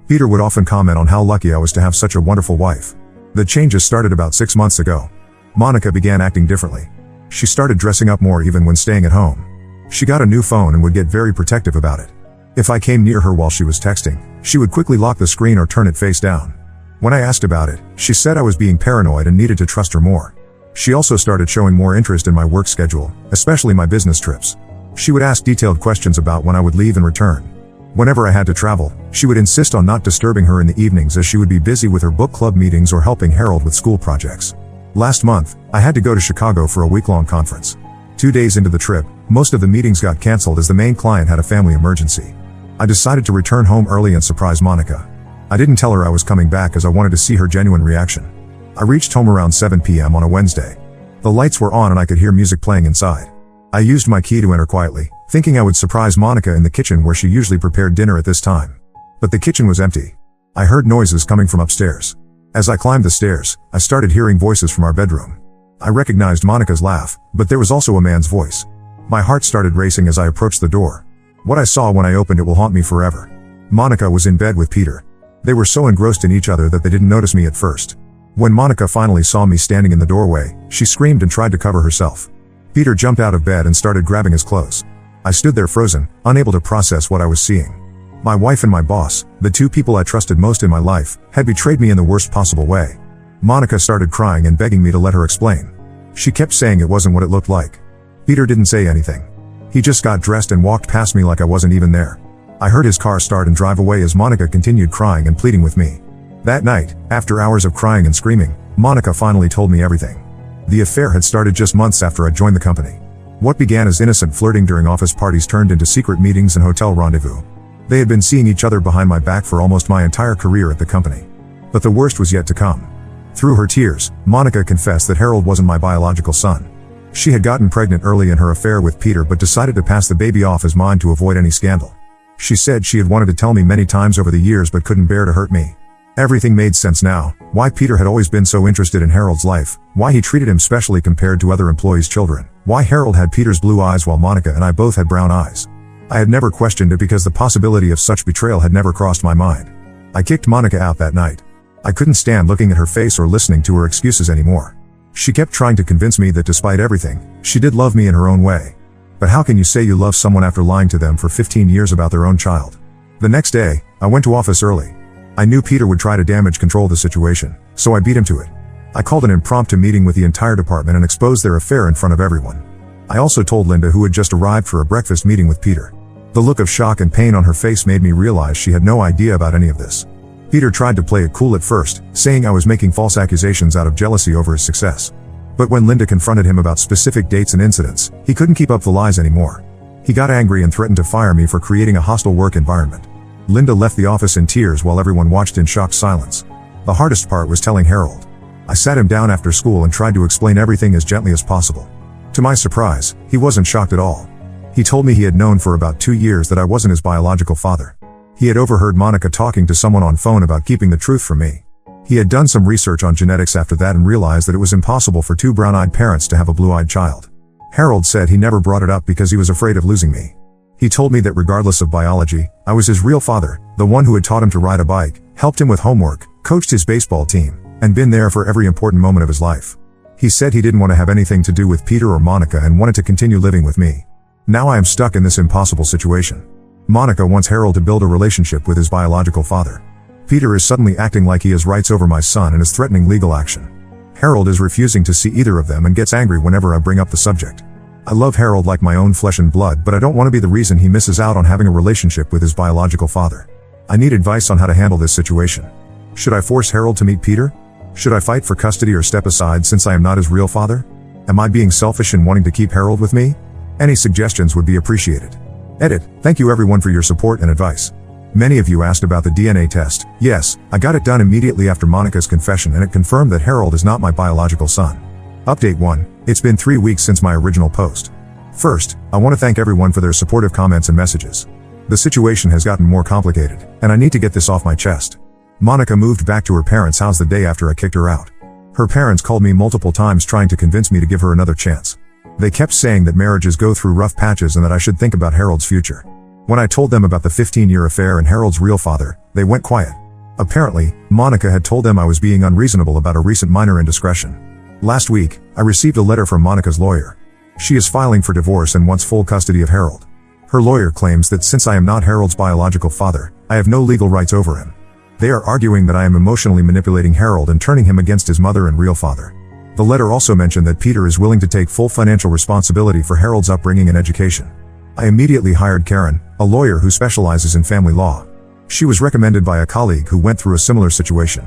Peter would often comment on how lucky I was to have such a wonderful wife. The changes started about 6 months ago. Monica began acting differently. She started dressing up more even when staying at home. She got a new phone and would get very protective about it. If I came near her while she was texting, she would quickly lock the screen or turn it face down. When I asked about it, she said I was being paranoid and needed to trust her more. She also started showing more interest in my work schedule, especially my business trips. She would ask detailed questions about when I would leave and return. Whenever I had to travel, she would insist on not disturbing her in the evenings as she would be busy with her book club meetings or helping Harold with school projects. Last month, I had to go to Chicago for a week-long conference. 2 days into the trip, most of the meetings got canceled as the main client had a family emergency. I decided to return home early and surprise Monica. I didn't tell her I was coming back as I wanted to see her genuine reaction. I reached home around 7 p.m. on a Wednesday. The lights were on and I could hear music playing inside. I used my key to enter quietly, thinking I would surprise Monica in the kitchen where she usually prepared dinner at this time. But the kitchen was empty. I heard noises coming from upstairs. As I climbed the stairs, I started hearing voices from our bedroom. I recognized Monica's laugh, but there was also a man's voice. My heart started racing as I approached the door. What I saw when I opened it will haunt me forever. Monica was in bed with Peter. They were so engrossed in each other that they didn't notice me at first. When Monica finally saw me standing in the doorway, she screamed and tried to cover herself. Peter jumped out of bed and started grabbing his clothes. I stood there frozen, unable to process what I was seeing. My wife and my boss, the two people I trusted most in my life, had betrayed me in the worst possible way. Monica started crying and begging me to let her explain. She kept saying it wasn't what it looked like. Peter didn't say anything. He just got dressed and walked past me like I wasn't even there. I heard his car start and drive away as Monica continued crying and pleading with me. That night, after hours of crying and screaming, Monica finally told me everything. The affair had started just months after I joined the company. What began as innocent flirting during office parties turned into secret meetings and hotel rendezvous. They had been seeing each other behind my back for almost my entire career at the company. But the worst was yet to come. Through her tears, Monica confessed that Harold wasn't my biological son. She had gotten pregnant early in her affair with Peter but decided to pass the baby off as mine to avoid any scandal. She said she had wanted to tell me many times over the years but couldn't bear to hurt me. Everything made sense now, why Peter had always been so interested in Harold's life, why he treated him specially compared to other employees' children, why Harold had Peter's blue eyes while Monica and I both had brown eyes. I had never questioned it because the possibility of such betrayal had never crossed my mind. I kicked Monica out that night. I couldn't stand looking at her face or listening to her excuses anymore. She kept trying to convince me that despite everything, she did love me in her own way. But how can you say you love someone after lying to them for 15 years about their own child? The next day, I went to office early. I knew Peter would try to damage control the situation, so I beat him to it. I called an impromptu meeting with the entire department and exposed their affair in front of everyone. I also told Linda, who had just arrived for a breakfast meeting with Peter. The look of shock and pain on her face made me realize she had no idea about any of this. Peter tried to play it cool at first, saying I was making false accusations out of jealousy over his success. But when Linda confronted him about specific dates and incidents, he couldn't keep up the lies anymore. He got angry and threatened to fire me for creating a hostile work environment. Linda left the office in tears while everyone watched in shocked silence. The hardest part was telling Harold. I sat him down after school and tried to explain everything as gently as possible. To my surprise, he wasn't shocked at all. He told me he had known for about 2 years that I wasn't his biological father. He had overheard Monica talking to someone on phone about keeping the truth from me. He had done some research on genetics after that and realized that it was impossible for two brown-eyed parents to have a blue-eyed child. Harold said he never brought it up because he was afraid of losing me. He told me that regardless of biology, I was his real father, the one who had taught him to ride a bike, helped him with homework, coached his baseball team, and been there for every important moment of his life. He said he didn't want to have anything to do with Peter or Monica and wanted to continue living with me. Now I am stuck in this impossible situation. Monica wants Harold to build a relationship with his biological father. Peter is suddenly acting like he has rights over my son and is threatening legal action. Harold is refusing to see either of them and gets angry whenever I bring up the subject. I love Harold like my own flesh and blood, but I don't want to be the reason he misses out on having a relationship with his biological father. I need advice on how to handle this situation. Should I force Harold to meet Peter? Should I fight for custody or step aside since I am not his real father? Am I being selfish in wanting to keep Harold with me? Any suggestions would be appreciated. Edit. Thank you everyone for your support and advice. Many of you asked about the DNA test. Yes, I got it done immediately after Monica's confession and it confirmed that Harold is not my biological son. Update 1. It's been 3 weeks since my original post. First, I want to thank everyone for their supportive comments and messages. The situation has gotten more complicated, and I need to get this off my chest. Monica moved back to her parents' house the day after I kicked her out. Her parents called me multiple times trying to convince me to give her another chance. They kept saying that marriages go through rough patches and that I should think about Harold's future. When I told them about the 15-year affair and Harold's real father, they went quiet. Apparently, Monica had told them I was being unreasonable about a recent minor indiscretion. Last week, I received a letter from Monica's lawyer. She is filing for divorce and wants full custody of Harold. Her lawyer claims that since I am not Harold's biological father, I have no legal rights over him. They are arguing that I am emotionally manipulating Harold and turning him against his mother and real father. The letter also mentioned that Peter is willing to take full financial responsibility for Harold's upbringing and education. I immediately hired Karen, a lawyer who specializes in family law. She was recommended by a colleague who went through a similar situation.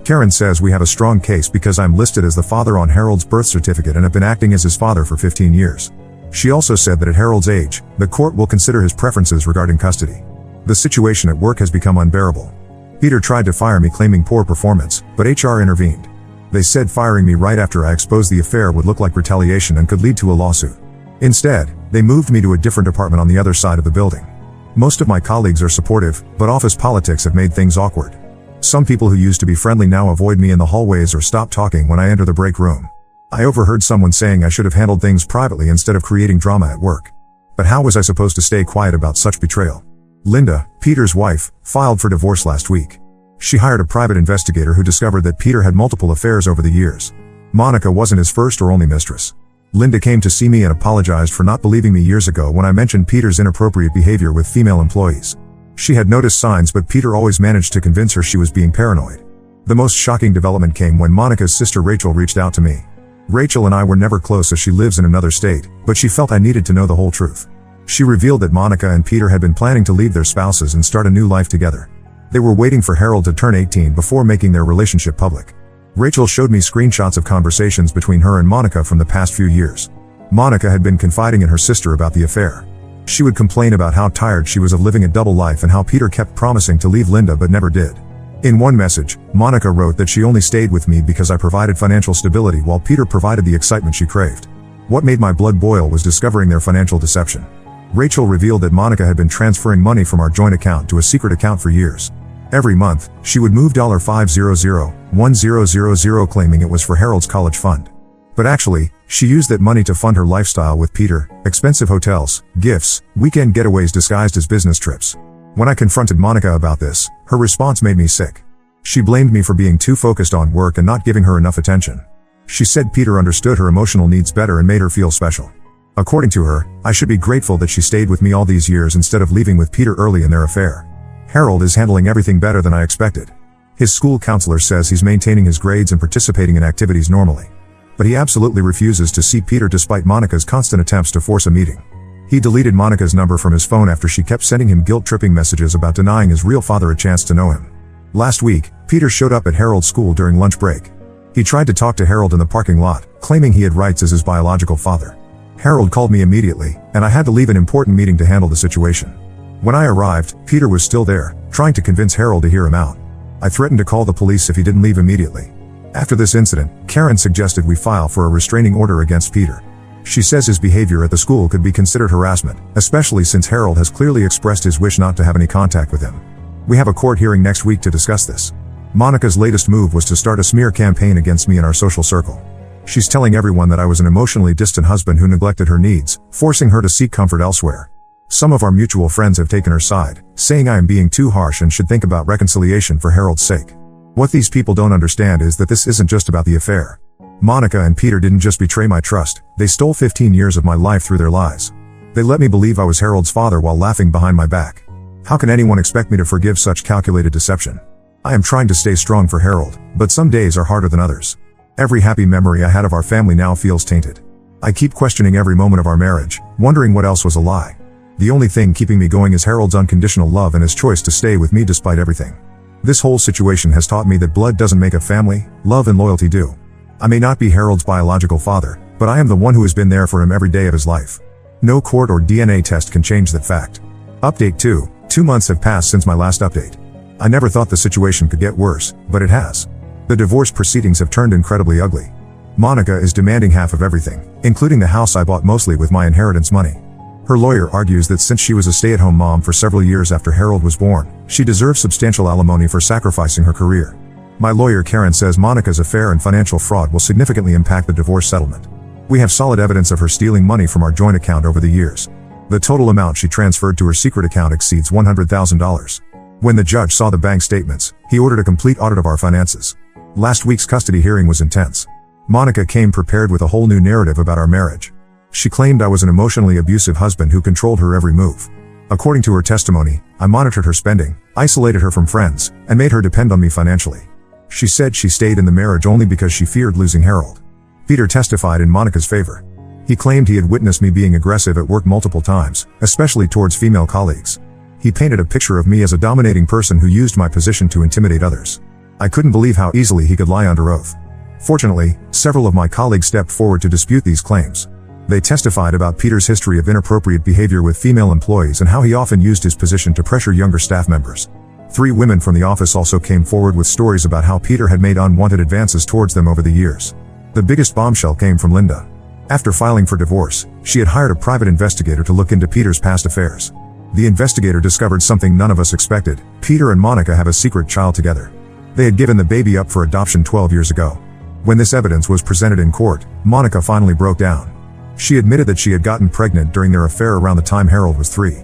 Karen says we have a strong case because I'm listed as the father on Harold's birth certificate and have been acting as his father for 15 years. She also said that at Harold's age, the court will consider his preferences regarding custody. The situation at work has become unbearable. Peter tried to fire me claiming poor performance, but HR intervened. They said firing me right after I exposed the affair would look like retaliation and could lead to a lawsuit. Instead, they moved me to a different department on the other side of the building. Most of my colleagues are supportive, but office politics have made things awkward. Some people who used to be friendly now avoid me in the hallways or stop talking when I enter the break room. I overheard someone saying I should have handled things privately instead of creating drama at work. But how was I supposed to stay quiet about such betrayal? Linda, Peter's wife, filed for divorce last week. She hired a private investigator who discovered that Peter had multiple affairs over the years. Monica wasn't his first or only mistress. Linda came to see me and apologized for not believing me years ago when I mentioned Peter's inappropriate behavior with female employees. She had noticed signs, but Peter always managed to convince her she was being paranoid. The most shocking development came when Monica's sister Rachel reached out to me. Rachel and I were never close as she lives in another state, but she felt I needed to know the whole truth. She revealed that Monica and Peter had been planning to leave their spouses and start a new life together. They were waiting for Harold to turn 18 before making their relationship public. Rachel showed me screenshots of conversations between her and Monica from the past few years. Monica had been confiding in her sister about the affair. She would complain about how tired she was of living a double life and how Peter kept promising to leave Linda but never did. In one message, Monica wrote that she only stayed with me because I provided financial stability while Peter provided the excitement she craved. What made my blood boil was discovering their financial deception. Rachel revealed that Monica had been transferring money from our joint account to a secret account for years. Every month, she would move $500,1000 claiming it was for Harold's college fund. But actually, she used that money to fund her lifestyle with Peter, expensive hotels, gifts, weekend getaways disguised as business trips. When I confronted Monica about this, her response made me sick. She blamed me for being too focused on work and not giving her enough attention. She said Peter understood her emotional needs better and made her feel special. According to her, I should be grateful that she stayed with me all these years instead of leaving with Peter early in their affair. Harold is handling everything better than I expected. His school counselor says he's maintaining his grades and participating in activities normally. But he absolutely refuses to see Peter despite Monica's constant attempts to force a meeting. He deleted Monica's number from his phone after she kept sending him guilt-tripping messages about denying his real father a chance to know him. Last week, Peter showed up at Harold's school during lunch break. He tried to talk to Harold in the parking lot, claiming he had rights as his biological father. Harold called me immediately, and I had to leave an important meeting to handle the situation. When I arrived, Peter was still there, trying to convince Harold to hear him out. I threatened to call the police if he didn't leave immediately. After this incident, Karen suggested we file for a restraining order against Peter. She says his behavior at the school could be considered harassment, especially since Harold has clearly expressed his wish not to have any contact with him. We have a court hearing next week to discuss this. Monica's latest move was to start a smear campaign against me in our social circle. She's telling everyone that I was an emotionally distant husband who neglected her needs, forcing her to seek comfort elsewhere. Some of our mutual friends have taken her side, saying I am being too harsh and should think about reconciliation for Harold's sake. What these people don't understand is that this isn't just about the affair. Monica and Peter didn't just betray my trust, they stole 15 years of my life through their lies. They let me believe I was Harold's father while laughing behind my back. How can anyone expect me to forgive such calculated deception? I am trying to stay strong for Harold, but some days are harder than others. Every happy memory I had of our family now feels tainted. I keep questioning every moment of our marriage, wondering what else was a lie. The only thing keeping me going is Harold's unconditional love and his choice to stay with me despite everything. This whole situation has taught me that blood doesn't make a family, love and loyalty do. I may not be Harold's biological father, but I am the one who has been there for him every day of his life. No court or DNA test can change that fact. Update 2. 2 months have passed since my last update. I never thought the situation could get worse, but it has. The divorce proceedings have turned incredibly ugly. Monica is demanding half of everything, including the house I bought mostly with my inheritance money. Her lawyer argues that since she was a stay-at-home mom for several years after Harold was born, she deserves substantial alimony for sacrificing her career. My lawyer Karen says Monica's affair and financial fraud will significantly impact the divorce settlement. We have solid evidence of her stealing money from our joint account over the years. The total amount she transferred to her secret account exceeds $100,000. When the judge saw the bank statements, he ordered a complete audit of our finances. Last week's custody hearing was intense. Monica came prepared with a whole new narrative about our marriage. She claimed I was an emotionally abusive husband who controlled her every move. According to her testimony, I monitored her spending, isolated her from friends, and made her depend on me financially. She said she stayed in the marriage only because she feared losing Harold. Peter testified in Monica's favor. He claimed he had witnessed me being aggressive at work multiple times, especially towards female colleagues. He painted a picture of me as a dominating person who used my position to intimidate others. I couldn't believe how easily he could lie under oath. Fortunately, several of my colleagues stepped forward to dispute these claims. They testified about Peter's history of inappropriate behavior with female employees and how he often used his position to pressure younger staff members. 3 women from the office also came forward with stories about how Peter had made unwanted advances towards them over the years. The biggest bombshell came from Linda. After filing for divorce, she had hired a private investigator to look into Peter's past affairs. The investigator discovered something none of us expected. Peter and Monica have a secret child together. They had given the baby up for adoption 12 years ago. When this evidence was presented in court, Monica finally broke down. She admitted that she had gotten pregnant during their affair around the time Harold was 3.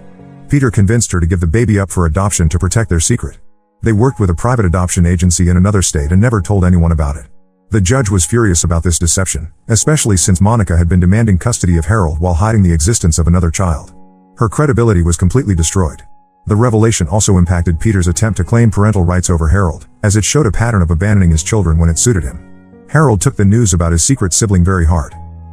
Peter convinced her to give the baby up for adoption to protect their secret. They worked with a private adoption agency in another state and never told anyone about it. The judge was furious about this deception, especially since Monica had been demanding custody of Harold while hiding the existence of another child. Her credibility was completely destroyed. The revelation also impacted Peter's attempt to claim parental rights over Harold, as it showed a pattern of abandoning his children when it suited him. Harold took the news about his secret sibling very hard.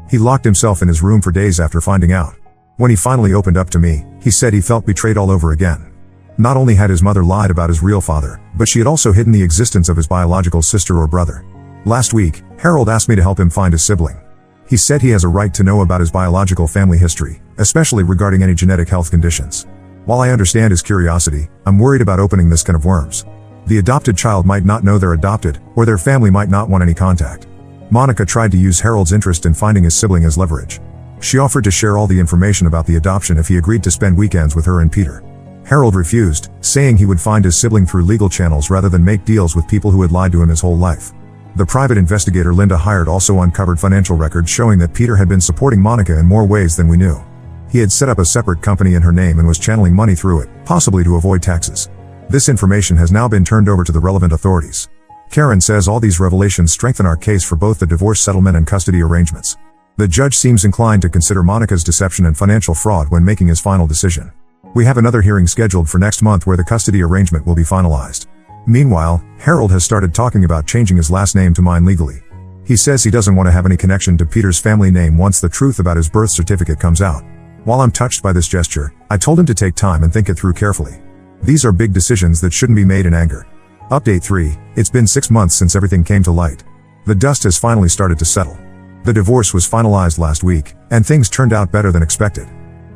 He locked himself in his room for days after finding out. When he finally opened up to me, he said he felt betrayed all over again. Not only had his mother lied about his real father, but she had also hidden the existence of his biological sister or brother. Last week, Harold asked me to help him find his sibling. He said he has a right to know about his biological family history, especially regarding any genetic health conditions. While I understand his curiosity, I'm worried about opening this can of worms. The adopted child might not know they're adopted, or their family might not want any contact. Monica tried to use Harold's interest in finding his sibling as leverage. She offered to share all the information about the adoption if he agreed to spend weekends with her and Peter. Harold refused, saying he would find his sibling through legal channels rather than make deals with people who had lied to him his whole life. The private investigator Linda hired also uncovered financial records showing that Peter had been supporting Monica in more ways than we knew. He had set up a separate company in her name and was channeling money through it, possibly to avoid taxes. This information has now been turned over to the relevant authorities. Karen says all these revelations strengthen our case for both the divorce settlement and custody arrangements. The judge seems inclined to consider Monica's deception and financial fraud when making his final decision. We have another hearing scheduled for next month where the custody arrangement will be finalized. Meanwhile, Harold has started talking about changing his last name to mine legally. He says he doesn't want to have any connection to Peter's family name once the truth about his birth certificate comes out. While I'm touched by this gesture, I told him to take time and think it through carefully. These are big decisions that shouldn't be made in anger. Update 3. It's been 6 months since everything came to light. The dust has finally started to settle. The divorce was finalized last week, and things turned out better than expected.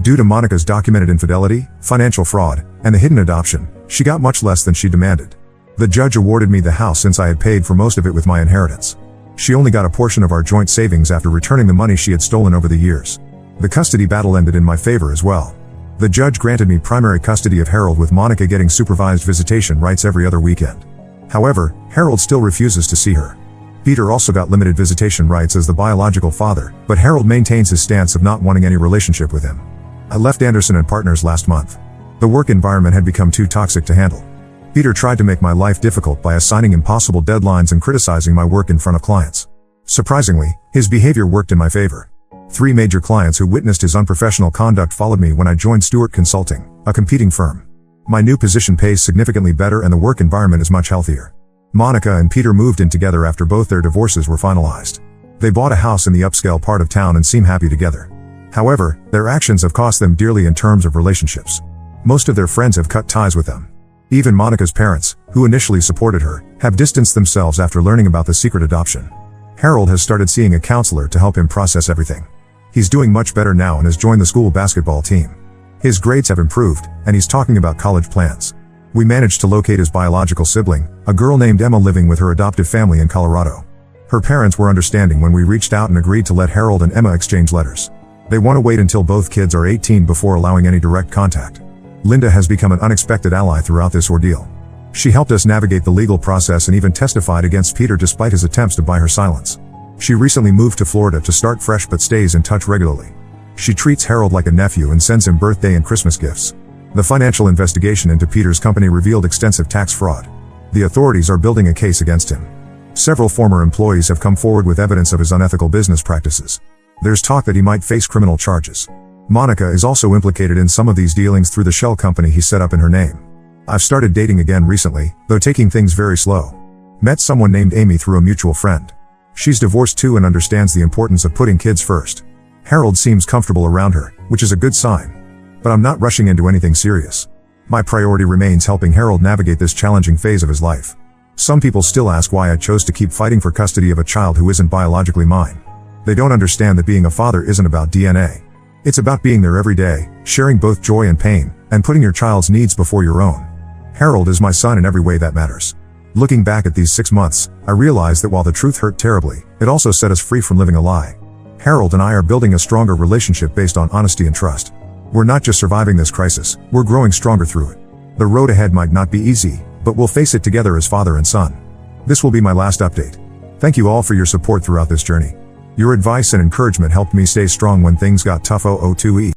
Due to Monica's documented infidelity, financial fraud, and the hidden adoption, she got much less than she demanded. The judge awarded me the house since I had paid for most of it with my inheritance. She only got a portion of our joint savings after returning the money she had stolen over the years. The custody battle ended in my favor as well. The judge granted me primary custody of Harold with Monica getting supervised visitation rights every other weekend. However, Harold still refuses to see her. Peter also got limited visitation rights as the biological father, but Harold maintains his stance of not wanting any relationship with him. I left Anderson and Partners last month. The work environment had become too toxic to handle. Peter tried to make my life difficult by assigning impossible deadlines and criticizing my work in front of clients. Surprisingly, his behavior worked in my favor. 3 major clients who witnessed his unprofessional conduct followed me when I joined Stewart Consulting, a competing firm. My new position pays significantly better and the work environment is much healthier. Monica and Peter moved in together after both their divorces were finalized. They bought a house in the upscale part of town and seem happy together. However, their actions have cost them dearly in terms of relationships. Most of their friends have cut ties with them. Even Monica's parents, who initially supported her, have distanced themselves after learning about the secret adoption. Harold has started seeing a counselor to help him process everything. He's doing much better now and has joined the school basketball team. His grades have improved, and he's talking about college plans. We managed to locate his biological sibling, a girl named Emma living with her adoptive family in Colorado. Her parents were understanding when we reached out and agreed to let Harold and Emma exchange letters. They want to wait until both kids are 18 before allowing any direct contact. Linda has become an unexpected ally throughout this ordeal. She helped us navigate the legal process and even testified against Peter despite his attempts to buy her silence. She recently moved to Florida to start fresh but stays in touch regularly. She treats Harold like a nephew and sends him birthday and Christmas gifts. The financial investigation into Peter's company revealed extensive tax fraud. The authorities are building a case against him. Several former employees have come forward with evidence of his unethical business practices. There's talk that he might face criminal charges. Monica is also implicated in some of these dealings through the shell company he set up in her name. I've started dating again recently, though taking things very slow. Met someone named Amy through a mutual friend. She's divorced too and understands the importance of putting kids first. Harold seems comfortable around her, which is a good sign. But I'm not rushing into anything serious. My priority remains helping Harold navigate this challenging phase of his life. Some people still ask why I chose to keep fighting for custody of a child who isn't biologically mine. They don't understand that being a father isn't about DNA. It's about being there every day, sharing both joy and pain, and putting your child's needs before your own. Harold is my son in every way that matters. Looking back at these 6 months, I realized that while the truth hurt terribly, it also set us free from living a lie. Harold and I are building a stronger relationship based on honesty and trust. We're not just surviving this crisis, we're growing stronger through it. The road ahead might not be easy, but we'll face it together as father and son. This will be my last update. Thank you all for your support throughout this journey. Your advice and encouragement helped me stay strong when things got tough. 002E